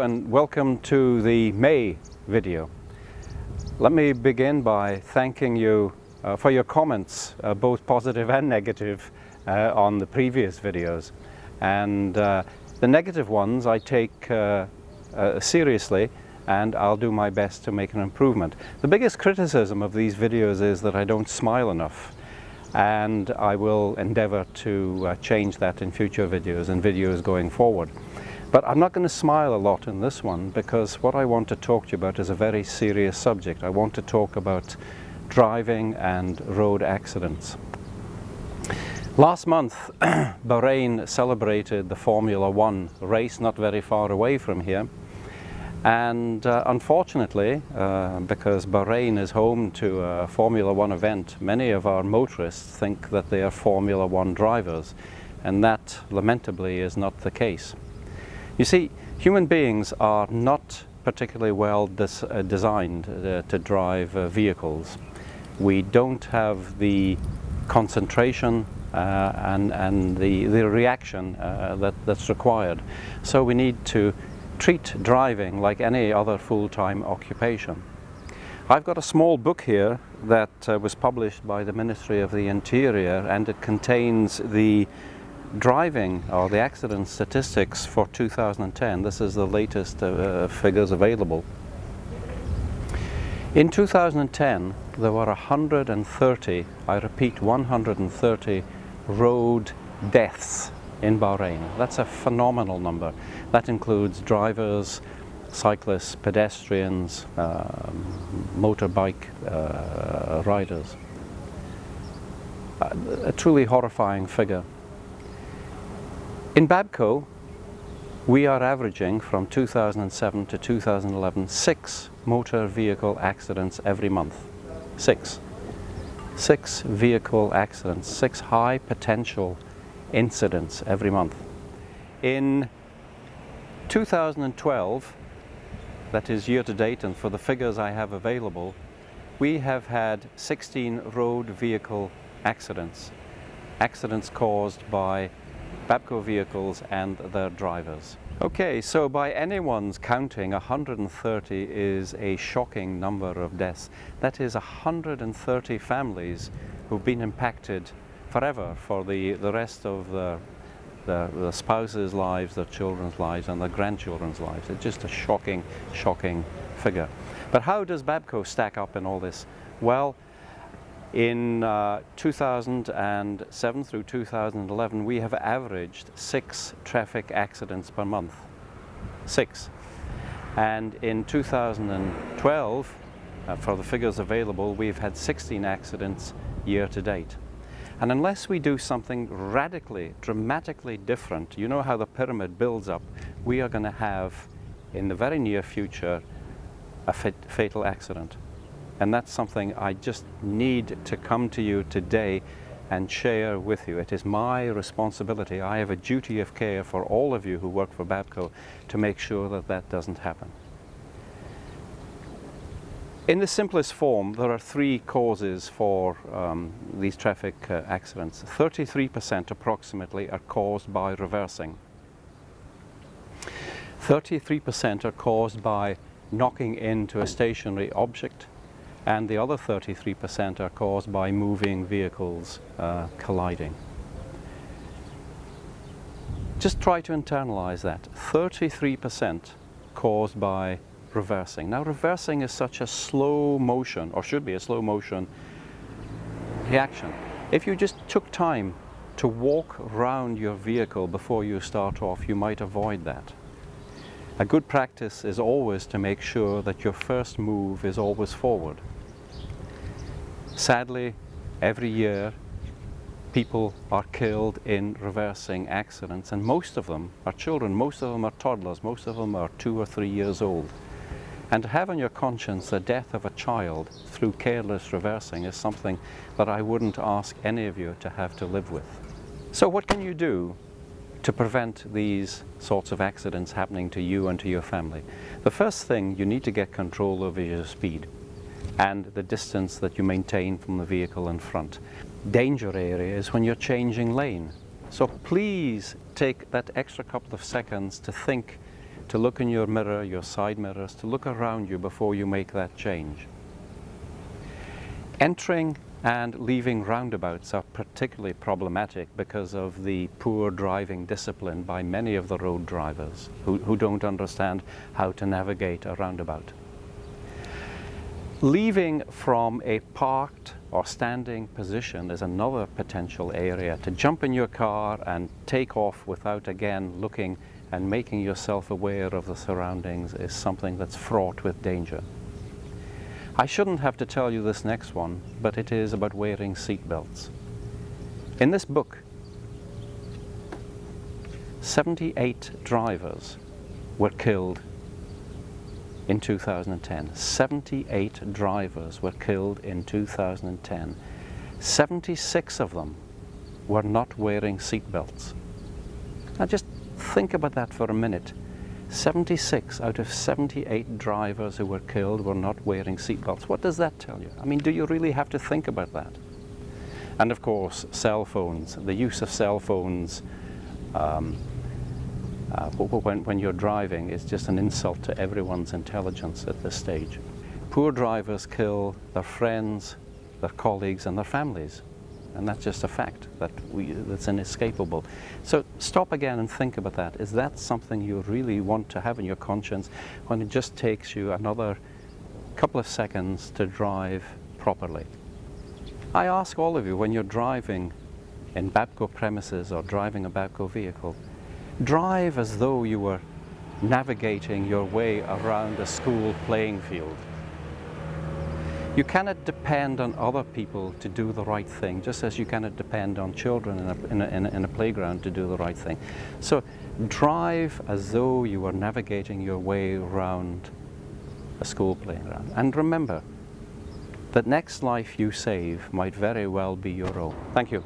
and welcome to the May video. Let me begin by thanking you for your comments, both positive and negative, on the previous videos. And the negative ones I take seriously, and I'll do my best to make an improvement. The biggest criticism of these videos is that I don't smile enough, and I will endeavor to change that in future videos and videos going forward. But I'm not going to smile a lot in this one, because what I want to talk to you about is a very serious subject. I want to talk about driving and road accidents. Last month, Bahrain celebrated the Formula One race not very far away from here. And unfortunately, because Bahrain is home to a Formula One event, many of our motorists think that they are Formula One drivers, and that lamentably is not the case. You see, human beings are not particularly well designed to drive vehicles. We don't have the concentration and the reaction that's required. So we need to treat driving like any other full-time occupation. I've got a small book here that was published by the Ministry of the Interior, and it contains the driving or the accident statistics for 2010. This is the latest figures available. In 2010, there were 130, I repeat, 130 road deaths in Bahrain. That's a phenomenal number. That includes drivers, cyclists, pedestrians, motorbike riders. A truly horrifying figure. In Bapco, we are averaging from 2007 to 2011 6 motor vehicle accidents every month. Six vehicle accidents, 6 high potential incidents every month. In 2012, that is year to date, and for the figures I have available, we have had 16 road vehicle accidents caused by Bapco vehicles and their drivers. Okay, so by anyone's counting, 130 is a shocking number of deaths. That is 130 families who've been impacted forever for the rest of the spouses' lives, their children's lives, and their grandchildren's lives. It's just a shocking, shocking figure. But how does Bapco stack up in all this? Well, in 2007 through 2011, we have averaged 6 traffic accidents per month. 6. And in 2012, for the figures available, we've had 16 accidents year to date. And unless we do something radically, dramatically different, you know how the pyramid builds up, we are going to have, in the very near future, a fatal accident. And that's something I just need to come to you today and share with you. It is my responsibility. I have a duty of care for all of you who work for Bapco to make sure that that doesn't happen. In the simplest form, there are 3 causes for these traffic accidents. 33% approximately are caused by reversing. 33% are caused by knocking into a stationary object, and the other 33% are caused by moving vehicles colliding. Just try to internalize that. 33% caused by reversing. Now, reversing is such a slow motion, or should be a slow motion reaction. If you just took time to walk around your vehicle before you start off, you might avoid that. A good practice is always to make sure that your first move is always forward. Sadly, every year people are killed in reversing accidents, and most of them are children, most of them are toddlers, most of them are 2 or 3 years old. And to have on your conscience the death of a child through careless reversing is something that I wouldn't ask any of you to have to live with. So what can you do to prevent these sorts of accidents happening to you and to your family? The first thing you need to get control over is your speed and the distance that you maintain from the vehicle in front. Danger area is when you're changing lane. So please take that extra couple of seconds to think to look in your mirror, your side mirrors, to look around you before you make that change. Entering and leaving roundabouts are particularly problematic because of the poor driving discipline by many of the road drivers who don't understand how to navigate a roundabout. Leaving from a parked or standing position is another potential area. To jump in your car and take off without again looking and making yourself aware of the surroundings is something that's fraught with danger. I shouldn't have to tell you this next one, but it is about wearing seat belts. In this book, 78 drivers were killed in 2010. 78 drivers were killed in 2010. 76 of them were not wearing seat belts. Now just think about that for a minute. 76 out of 78 drivers who were killed were not wearing seatbelts. What does that tell you? I mean, do you really have to think about that? And of course, cell phones. The use of cell phones when you're driving is just an insult to everyone's intelligence at this stage. Poor drivers kill their friends, their colleagues, and their families. And that's just a fact that's inescapable. So stop again and think about that. Is that something you really want to have in your conscience when it just takes you another couple of seconds to drive properly? I ask all of you, when you're driving in Bapco premises or driving a Bapco vehicle, drive as though you were navigating your way around a school playing field. You cannot depend on other people to do the right thing, just as you cannot depend on children in a playground to do the right thing. So drive as though you were navigating your way around a school playground. And remember that next life you save might very well be your own. Thank you.